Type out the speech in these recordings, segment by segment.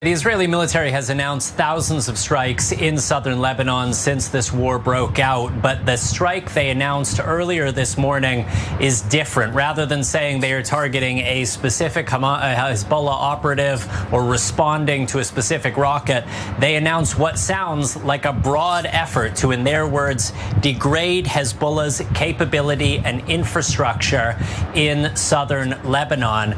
The Israeli military has announced thousands of strikes in southern Lebanon since this war broke out, but the strike they announced earlier this morning is different. Rather than saying they are targeting a specific Hezbollah operative or responding to a specific rocket, they announced what sounds like a broad effort to, in their words, degrade Hezbollah's capability and infrastructure in southern Lebanon.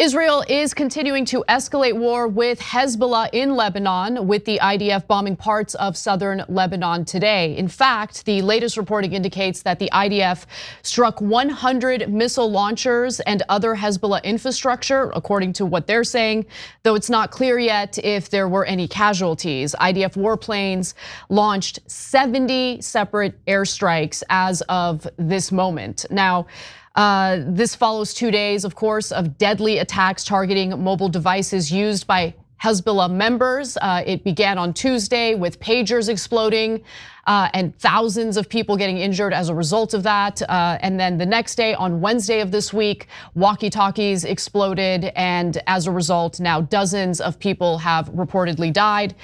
Israel is continuing to escalate war with Hezbollah in Lebanon, with the IDF bombing parts of southern Lebanon today. In fact, the latest reporting indicates that the IDF struck 100 missile launchers and other Hezbollah infrastructure, according to what they're saying, though it's not clear yet if there were any casualties. IDF warplanes launched 70 separate airstrikes as of this moment. Now, this follows 2 days, of course, of deadly attacks targeting mobile devices used by Hezbollah members. It began on Tuesday with pagers exploding and thousands of people getting injured as a result of that. And then the next day, on Wednesday of this week, walkie-talkies exploded, and as a result, now dozens of people have reportedly died,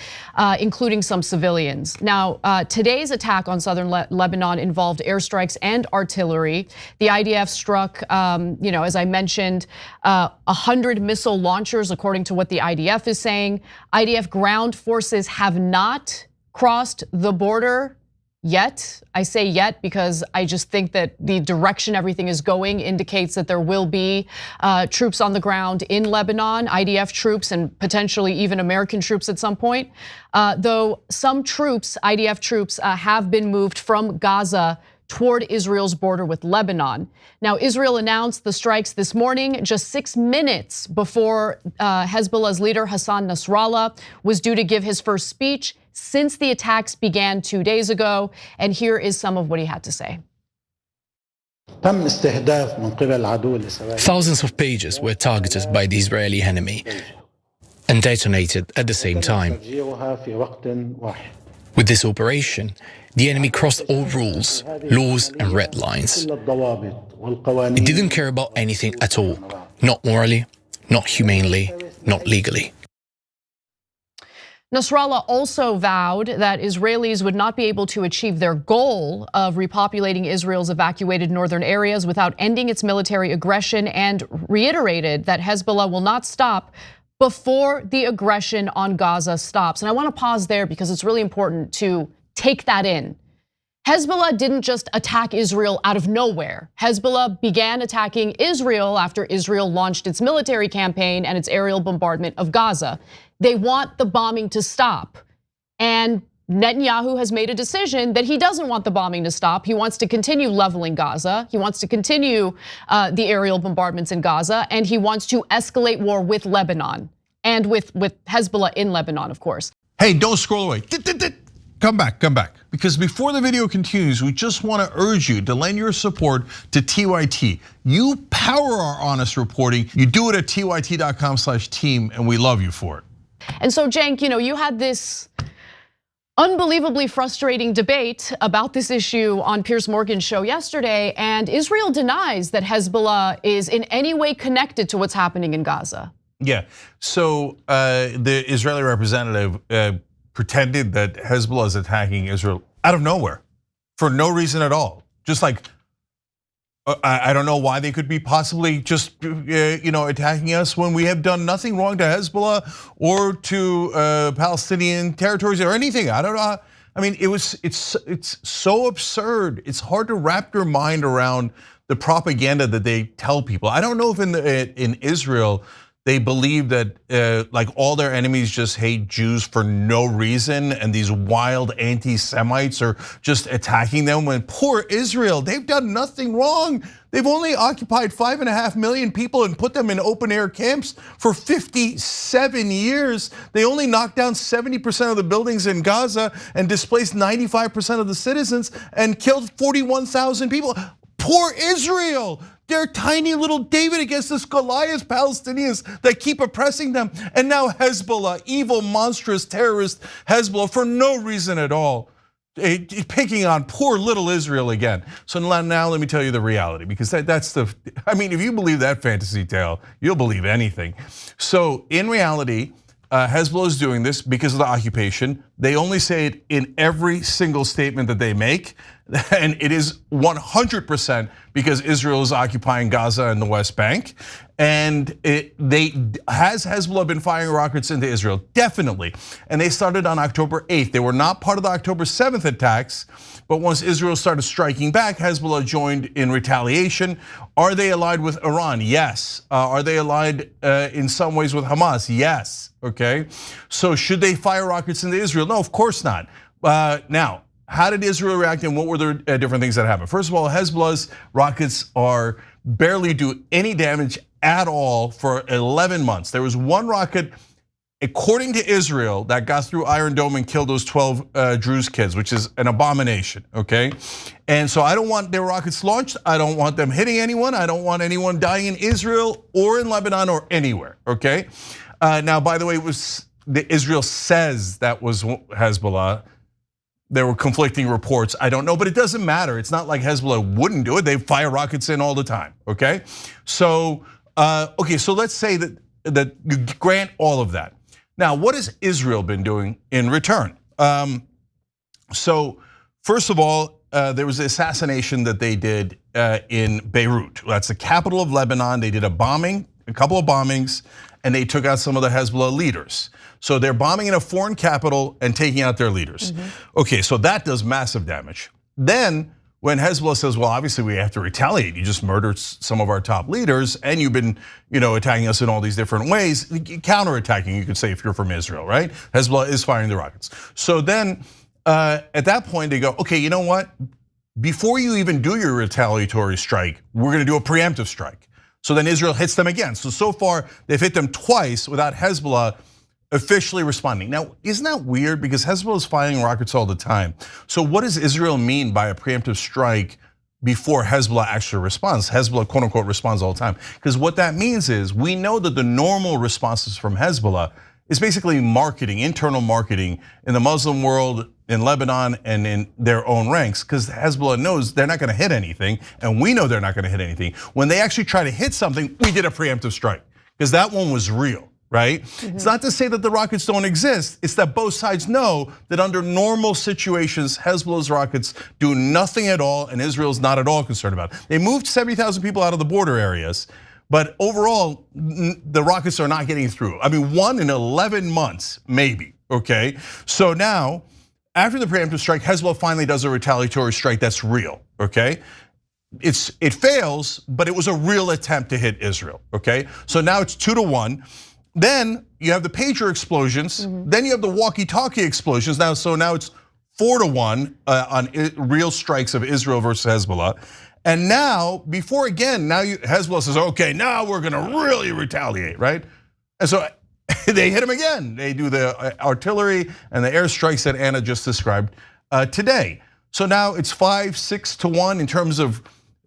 including some civilians. Now, today's attack on southern Lebanon involved airstrikes and artillery. The IDF struck, as I mentioned, 100 missile launchers, according to what the IDF is saying. IDF ground forces have not crossed the border yet. I say yet because I just think that the direction everything is going indicates that there will be troops on the ground in Lebanon, IDF troops and potentially even American troops at some point. Though some troops, IDF troops, have been moved from Gaza toward Israel's border with Lebanon. Now, Israel announced the strikes this morning, just 6 minutes before Hezbollah's leader Hassan Nasrallah was due to give his first speech since the attacks began 2 days ago. And here is some of what he had to say. Thousands of pages were targeted by the Israeli enemy and detonated at the same time. With this operation, the enemy crossed all rules, laws and red lines. It didn't care about anything at all, not morally, not humanely, not legally. Nasrallah also vowed that Israelis would not be able to achieve their goal of repopulating Israel's evacuated northern areas without ending its military aggression, and reiterated that Hezbollah will not stop before the aggression on Gaza stops. And I want to pause there because it's really important to take that in. Hezbollah didn't just attack Israel out of nowhere. Hezbollah began attacking Israel after Israel launched its military campaign and its aerial bombardment of Gaza. They want the bombing to stop. And Netanyahu has made a decision that he doesn't want the bombing to stop. He wants to continue leveling Gaza. He wants to continue the aerial bombardments in Gaza, and he wants to escalate war with Lebanon and with Hezbollah in Lebanon, of course. Hey, don't scroll away. Come back. Because before the video continues, we just want to urge you to lend your support to TYT. You power our honest reporting. You do it at tyt.com/team, and we love you for it. And so, Cenk, you had this unbelievably frustrating debate about this issue on Piers Morgan's show yesterday, and Israel denies that Hezbollah is in any way connected to what's happening in Gaza. Yeah, so the Israeli representative pretended that Hezbollah is attacking Israel out of nowhere for no reason at all. Just like, I don't know why they could be possibly just attacking us when we have done nothing wrong to Hezbollah or to Palestinian territories or anything. I don't know. I mean, it's so absurd. It's hard to wrap your mind around the propaganda that they tell people. I don't know if in Israel they believe that like all their enemies just hate Jews for no reason, and these wild anti-Semites are just attacking them. When poor Israel, they've done nothing wrong. They've only occupied 5.5 million people and put them in open air camps for 57 years. They only knocked down 70% of the buildings in Gaza and displaced 95% of the citizens and killed 41,000 people. Poor Israel. They're tiny little David against this Goliath Palestinians that keep oppressing them. And now Hezbollah, evil, monstrous terrorist Hezbollah, for no reason at all, picking on poor little Israel again. So now let me tell you the reality, because that's I mean, if you believe that fantasy tale, you'll believe anything. So in reality, Hezbollah is doing this because of the occupation. They only say it in every single statement that they make, and it is 100% because Israel is occupying Gaza and the West Bank. And has Hezbollah been firing rockets into Israel? Definitely. And they started on October 8th. They were not part of the October 7th attacks, but once Israel started striking back, Hezbollah joined in retaliation. Are they allied with Iran? Yes. Are they allied in some ways with Hamas? Yes. Okay. So should they fire rockets into Israel? No, of course not. Now, how did Israel react, and what were the different things that happened? First of all, Hezbollah's rockets barely do any damage at all for 11 months. There was one rocket, according to Israel, that got through Iron Dome and killed those 12 Druze kids, which is an abomination, okay? And so I don't want their rockets launched. I don't want them hitting anyone. I don't want anyone dying in Israel or in Lebanon or anywhere, okay? Now, by the way, Israel says that was Hezbollah. There were conflicting reports. I don't know, but it doesn't matter. It's not like Hezbollah wouldn't do it. They fire rockets in all the time, okay? So, so let's say that you grant all of that. Now, what has Israel been doing in return? So, first of all, there was the assassination that they did in Beirut. That's the capital of Lebanon. They did a couple of bombings, and they took out some of the Hezbollah leaders. So they're bombing in a foreign capital and taking out their leaders. Okay, so that does massive damage. Then when Hezbollah says, well, obviously we have to retaliate. You just murdered some of our top leaders, and you've been, attacking us in all these different ways. Counterattacking, you could say, if you're from Israel, right? Hezbollah is firing the rockets. So then at that point they go, okay, you know what? Before you even do your retaliatory strike, we're gonna do a preemptive strike. So then Israel hits them again. So far they've hit them twice without Hezbollah officially responding. Now, isn't that weird? Because Hezbollah is firing rockets all the time. So what does Israel mean by a preemptive strike before Hezbollah actually responds? Hezbollah, quote unquote, responds all the time. Because what that means is we know that the normal responses from Hezbollah is basically marketing, internal marketing in the Muslim world, in Lebanon, and in their own ranks, because Hezbollah knows they're not gonna hit anything, and we know they're not gonna hit anything. When they actually try to hit something, we did a preemptive strike, because that one was real. Right? It's not to say that the rockets don't exist. It's that both sides know that under normal situations, Hezbollah's rockets do nothing at all, and Israel's not at all concerned about it. They moved 70,000 people out of the border areas, but overall, the rockets are not getting through. I mean, 1 in 11 months, maybe, okay? So now, after the preemptive strike, Hezbollah finally does a retaliatory strike that's real, okay? It fails, but it was a real attempt to hit Israel, okay? So now it's 2-1. Then you have the pager explosions. Then you have the walkie-talkie explosions. Now it's 4-1 on real strikes of Israel versus Hezbollah. And now, Hezbollah says, okay, now we're gonna really retaliate, right? And so they hit him again. They do the artillery and the airstrikes that Anna just described today. So now it's 5-6-1 in terms of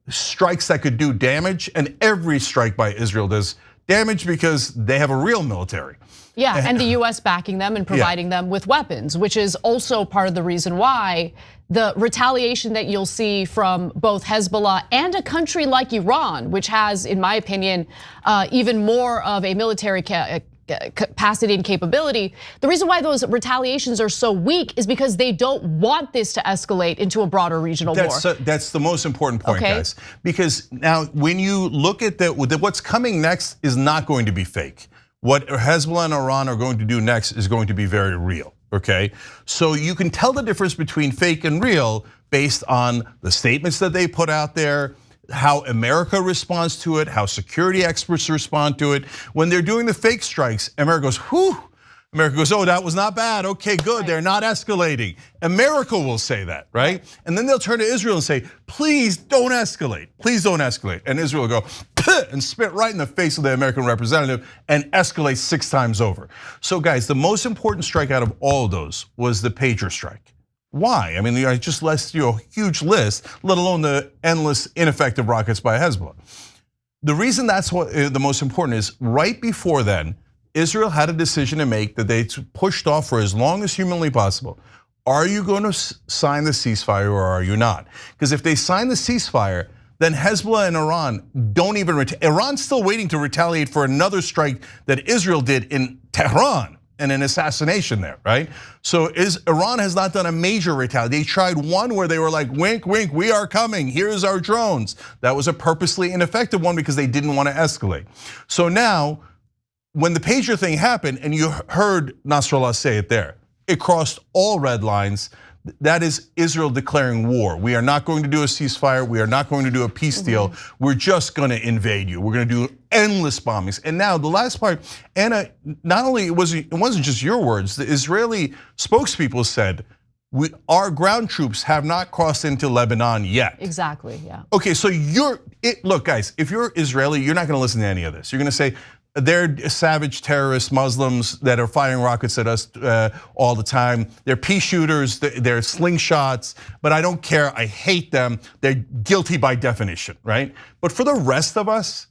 strikes that could do damage, and every strike by Israel does damage because they have a real military. Yeah, and the US backing them and providing them with weapons, which is also part of the reason why the retaliation that you'll see from both Hezbollah and a country like Iran, which has, in my opinion, even more of a military capacity and capability. The reason why those retaliations are so weak is because they don't want this to escalate into a broader regional war. That's the most important point, guys. Because now when you look at what's coming next is not going to be fake. What Hezbollah and Iran are going to do next is going to be very real, okay? So you can tell the difference between fake and real based on the statements that they put out there, how America responds to it, how security experts respond to it. When they're doing the fake strikes, America goes, whew. America goes, oh, that was not bad. Okay, good, they're not escalating. America will say that, right? And then they'll turn to Israel and say, please don't escalate, please don't escalate. And Israel will go, and spit right in the face of the American representative and escalate 6 times over. So guys, the most important strike out of all of those was the pager strike. Why? I mean, I just listed you a huge list, let alone the endless ineffective rockets by Hezbollah. The reason that's what the most important is right before then, Israel had a decision to make that they pushed off for as long as humanly possible. are you going to sign the ceasefire or are you not? Because if they sign the ceasefire, then Hezbollah and Iran don't even, Iran's still waiting to retaliate for another strike that Israel did in Tehran and an assassination there, right? So Iran has not done a major retaliation. They tried one where they were like, wink, wink, we are coming, here's our drones. That was a purposely ineffective one because they didn't want to escalate. So now, when the pager thing happened, and you heard Nasrallah say it there, it crossed all red lines. That is Israel declaring war. We are not going to do a ceasefire. We are not going to do a peace deal. We're just going to invade you. We're going to do endless bombings. And now the last part, Anna, not only it wasn't just your words. The Israeli spokespeople said, our ground troops have not crossed into Lebanon yet. Exactly, yeah. Okay, so look, guys, if you're Israeli, you're not going to listen to any of this. You're going to say, they're savage terrorist Muslims that are firing rockets at us all the time. They're pea shooters, they're slingshots, but I don't care, I hate them. They're guilty by definition, right? But for the rest of us,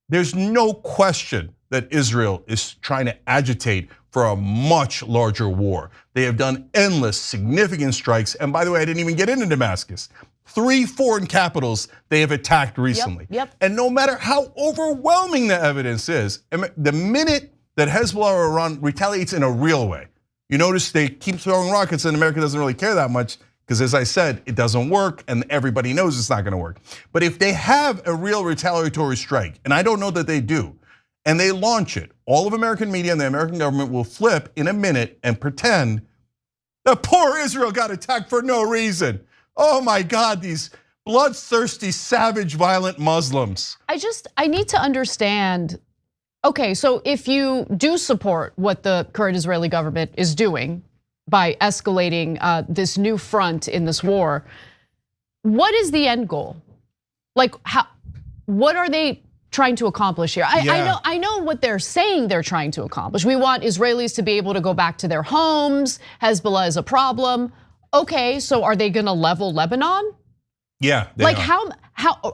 there's no question that Israel is trying to agitate for a much larger war. They have done endless, significant strikes. And by the way, I didn't even get into Damascus. 3 foreign capitals they have attacked recently. Yep. And no matter how overwhelming the evidence is, the minute that Hezbollah or Iran retaliates in a real way, you notice they keep throwing rockets and America doesn't really care that much because, as I said, it doesn't work and everybody knows it's not gonna work. But if they have a real retaliatory strike, and I don't know that they do, and they launch it, all of American media and the American government will flip in a minute and pretend that poor Israel got attacked for no reason. Oh my God, these bloodthirsty, savage, violent Muslims. I need to understand, okay, so if you do support what the current Israeli government is doing by escalating this new front in this war, what is the end goal? Like, what are they trying to accomplish here? I know what they're saying they're trying to accomplish. We want Israelis to be able to go back to their homes. Hezbollah is a problem. Okay, so are they gonna level Lebanon? Yeah, like how,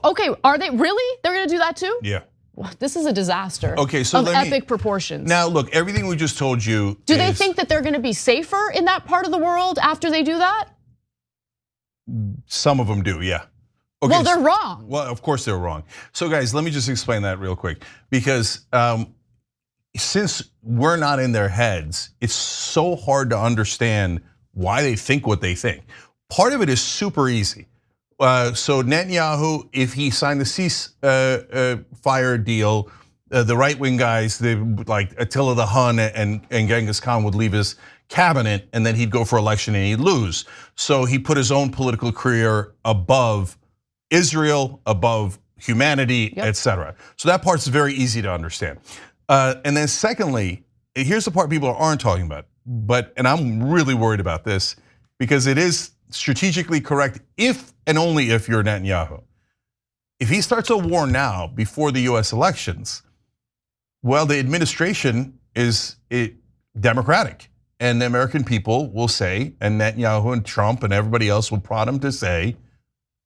okay, are they really? They're gonna do that too? Yeah. This is a disaster. Okay, so of epic proportions. Now look, everything we just told you. Do they think that they're gonna be safer in that part of the world after they do that? Some of them do, yeah. Okay, well, they're wrong. Well, of course they're wrong. So guys, let me just explain that real quick. Because since we're not in their heads, it's so hard to understand why they think what they think. Part of it is super easy. So Netanyahu, if he signed the ceasefire deal, the right-wing guys, like Attila the Hun and Genghis Khan would leave his cabinet and then he'd go for election and he'd lose. So he put his own political career above Israel, above humanity, etc. So that part's very easy to understand. And then secondly, here's the part people aren't talking about. And I'm really worried about this because it is strategically correct if and only if you're Netanyahu. If he starts a war now before the US elections, well, the administration is Democratic. And the American people will say, and Netanyahu and Trump and everybody else will prod him to say,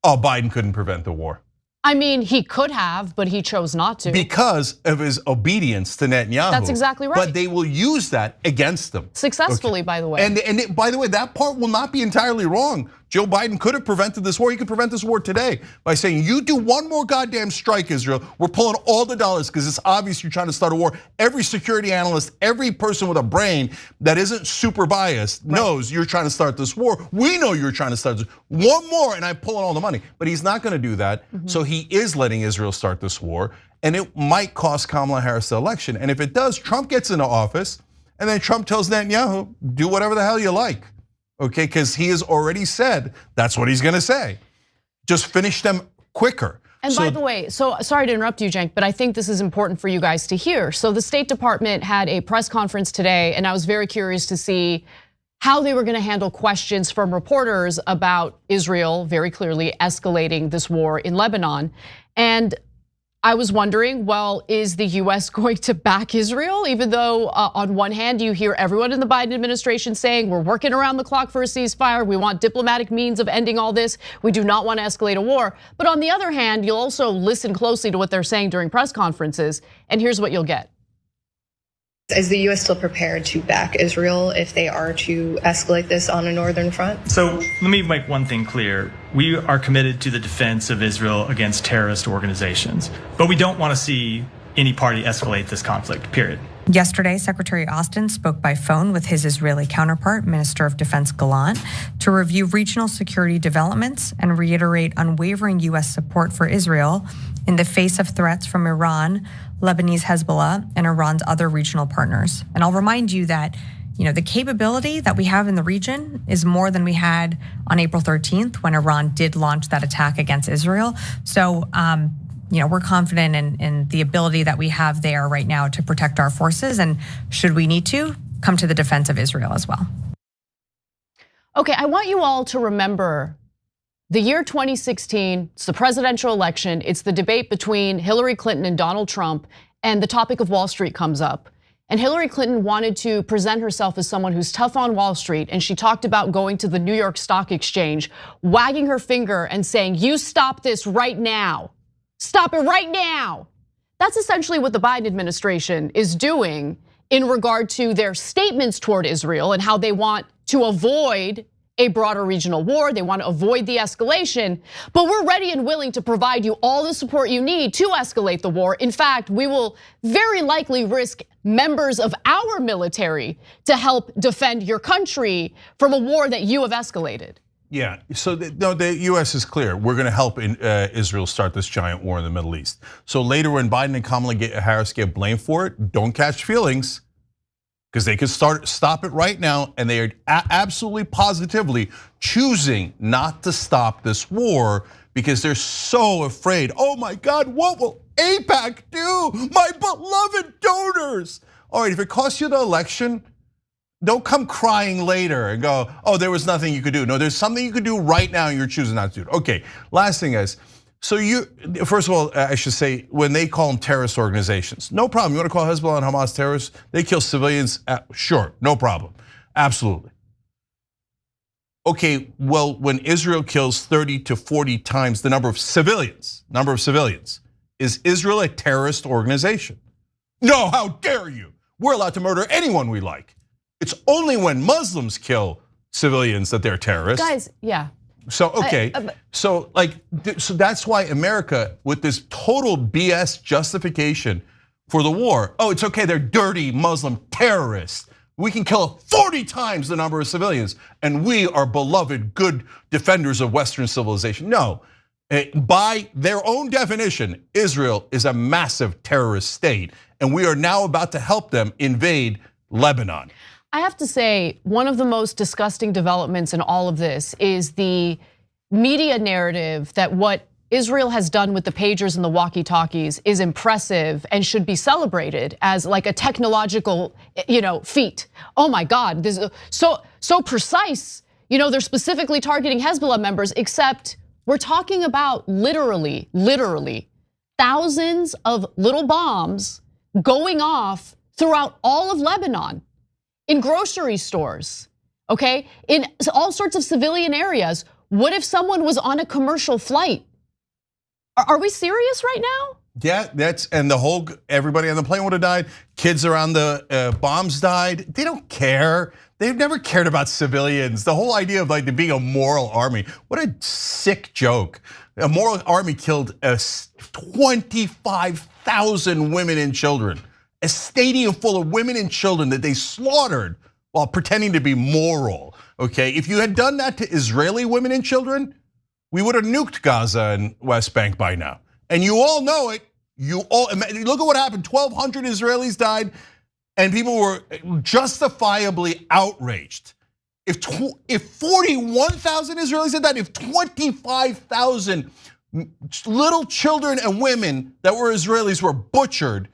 oh, Biden couldn't prevent the war. I mean, he could have, but he chose not to. Because of his obedience to Netanyahu. That's exactly right. But they will use that against them. Successfully, by the way. And by the way, that part will not be entirely wrong. Joe Biden could have prevented this war. He could prevent this war today by saying, you do one more goddamn strike, Israel. We're pulling all the dollars because it's obvious you're trying to start a war. Every security analyst, every person with a brain that isn't super biased knows you're trying to start this war. We know you're trying to start this. One more and I'm pulling all the money. But he's not gonna do that. So he is letting Israel start this war. And it might cost Kamala Harris the election. And if it does, Trump gets into office and then Trump tells Netanyahu, do whatever the hell you like. Okay, because he has already said that's what he's gonna say. Just finish them quicker. And by the way, so sorry to interrupt you, Cenk, but I think this is important for you guys to hear. So the State Department had a press conference today, and I was very curious to see how they were gonna handle questions from reporters about Israel very clearly escalating this war in Lebanon. And I was wondering, well, is the US going to back Israel? Even though on one hand, you hear everyone in the Biden administration saying, we're working around the clock for a ceasefire. We want diplomatic means of ending all this. We do not want to escalate a war. But on the other hand, you'll also listen closely to what they're saying during press conferences. And here's what you'll get. Is the U.S. still prepared to back Israel if they are to escalate this on a northern front? So let me make one thing clear. We are committed to the defense of Israel against terrorist organizations, but we don't want to see any party escalate this conflict, period. Yesterday, Secretary Austin spoke by phone with his Israeli counterpart, Minister of Defense Gallant, to review regional security developments and reiterate unwavering U.S. support for Israel in the face of threats from Iran, Lebanese Hezbollah, and Iran's other regional partners. And I'll remind you that, the capability that we have in the region is more than we had on April 13th when Iran did launch that attack against Israel. So, we're confident in the ability that we have there right now to protect our forces, and should we need to, come to the defense of Israel as well. Okay, I want you all to remember the year 2016, it's the presidential election, it's the debate between Hillary Clinton and Donald Trump, and the topic of Wall Street comes up. And Hillary Clinton wanted to present herself as someone who's tough on Wall Street, and she talked about going to the New York Stock Exchange, wagging her finger and saying, "You stop this right now. Stop it right now." That's essentially what the Biden administration is doing in regard to their statements toward Israel and how they want to avoid a broader regional war. They want to avoid the escalation, but we're ready and willing to provide you all the support you need to escalate the war. In fact, we will very likely risk members of our military to help defend your country from a war that you have escalated. Yeah, so the US is clear. We're gonna help Israel start this giant war in the Middle East. So later when Biden and Kamala Harris get blamed for it, don't catch feelings, because they could stop it right now, and they are absolutely positively choosing not to stop this war because they're so afraid. Oh my God, what will AIPAC do? My beloved donors. All right, if it costs you the election, don't come crying later and go, oh, there was nothing you could do. No, there's something you could do right now and you're choosing not to do it. Okay, last thing is, so first of all, I should say, when they call them terrorist organizations, no problem. You want to call Hezbollah and Hamas terrorists? They kill civilians, sure, no problem, absolutely. Okay, well, when Israel kills 30 to 40 times the number of civilians, is Israel a terrorist organization? No, how dare you? We're allowed to murder anyone we like. It's only when Muslims kill civilians that they're terrorists. Guys, yeah. So, okay, so that's why America, with this total BS justification for the war, oh, it's okay, they're dirty Muslim terrorists. We can kill 40 times the number of civilians, and we are beloved, good defenders of Western civilization. No, by their own definition, Israel is a massive terrorist state, and we are now about to help them invade Lebanon. I have to say, one of the most disgusting developments in all of this is the media narrative that what Israel has done with the pagers and the walkie-talkies is impressive and should be celebrated as like a technological, feat. Oh my God, this is so precise. They're specifically targeting Hezbollah members, except we're talking about literally thousands of little bombs going off throughout all of Lebanon. In grocery stores, okay? In all sorts of civilian areas. What if someone was on a commercial flight? Are we serious right now? Yeah, and everybody on the plane would have died. Kids around the bombs died. They don't care. They've never cared about civilians. The whole idea of like there being a moral army. What a sick joke. A moral army killed 25,000 women and children. A stadium full of women and children that they slaughtered while pretending to be moral, okay? If you had done that to Israeli women and children, we would have nuked Gaza and West Bank by now. And you all know it. Look at what happened. 1,200 Israelis died, and people were justifiably outraged. If 41,000 Israelis had died, if 25,000 little children and women that were Israelis were butchered,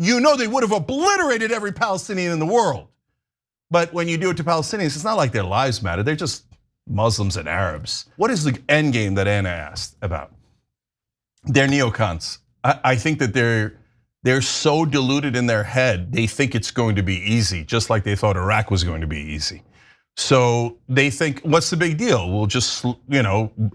they would have obliterated every Palestinian in the world. But when you do it to Palestinians, it's not like their lives matter. They're just Muslims and Arabs. What is the end game that Anna asked about? They're neocons. I think that they're so deluded in their head, they think it's going to be easy, just like they thought Iraq was going to be easy. So they think, what's the big deal? We'll just,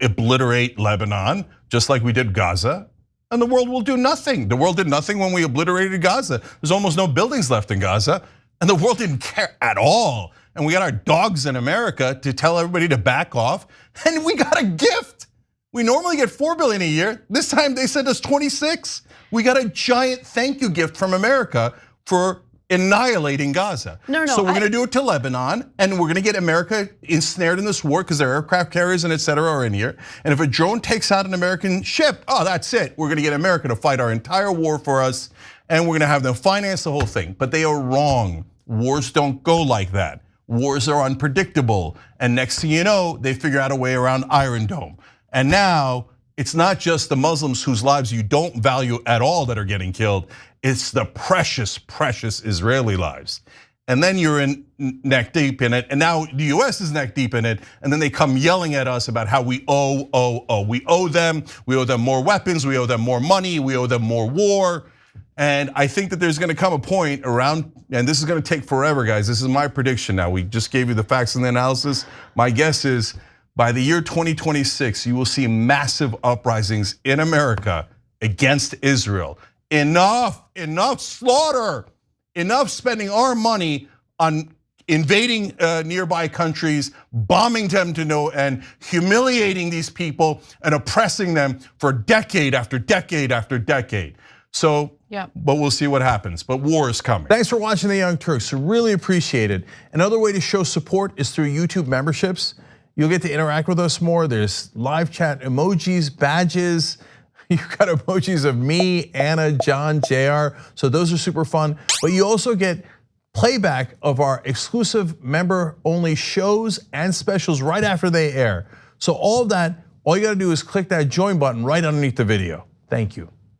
obliterate Lebanon, just like we did Gaza. and the world will do nothing. The world did nothing when we obliterated Gaza. There's almost no buildings left in Gaza, and the world didn't care at all. And we got our dogs in America to tell everybody to back off, and we got a gift. We normally get $4 billion a year. This time they sent us 26. We got a giant thank you gift from America for annihilating Gaza. No, so we're gonna do it to Lebanon, and we're gonna get America ensnared in this war because their aircraft carriers and et cetera are in here. And if a drone takes out an American ship, oh, that's it. We're gonna get America to fight our entire war for us, and we're gonna have them finance the whole thing. But they are wrong. Wars don't go like that. Wars are unpredictable. And next thing you know, they figure out a way around Iron Dome. And now, it's not just the Muslims whose lives you don't value at all that are getting killed. It's the precious, precious Israeli lives. And then you're in neck deep in it. And now the US is neck deep in it. And then they come yelling at us about how we owe. We owe them more weapons, we owe them more money, we owe them more war. And I think that there's gonna come a point around, and this is gonna take forever, guys. This is my prediction now. We just gave you the facts and the analysis. My guess is by the year 2026, you will see massive uprisings in America against Israel. Enough slaughter, enough spending our money on invading nearby countries, bombing them to no end, humiliating these people and oppressing them for decade after decade after decade. So, but we'll see what happens, but war is coming. Thanks for watching The Young Turks, really appreciate it. Another way to show support is through YouTube memberships. You'll get to interact with us more. There's live chat emojis, badges. You've got emojis of me, Anna, John, JR. So those are super fun. But you also get playback of our exclusive member-only shows and specials right after they air. So all of that, all you gotta do is click that join button right underneath the video. Thank you.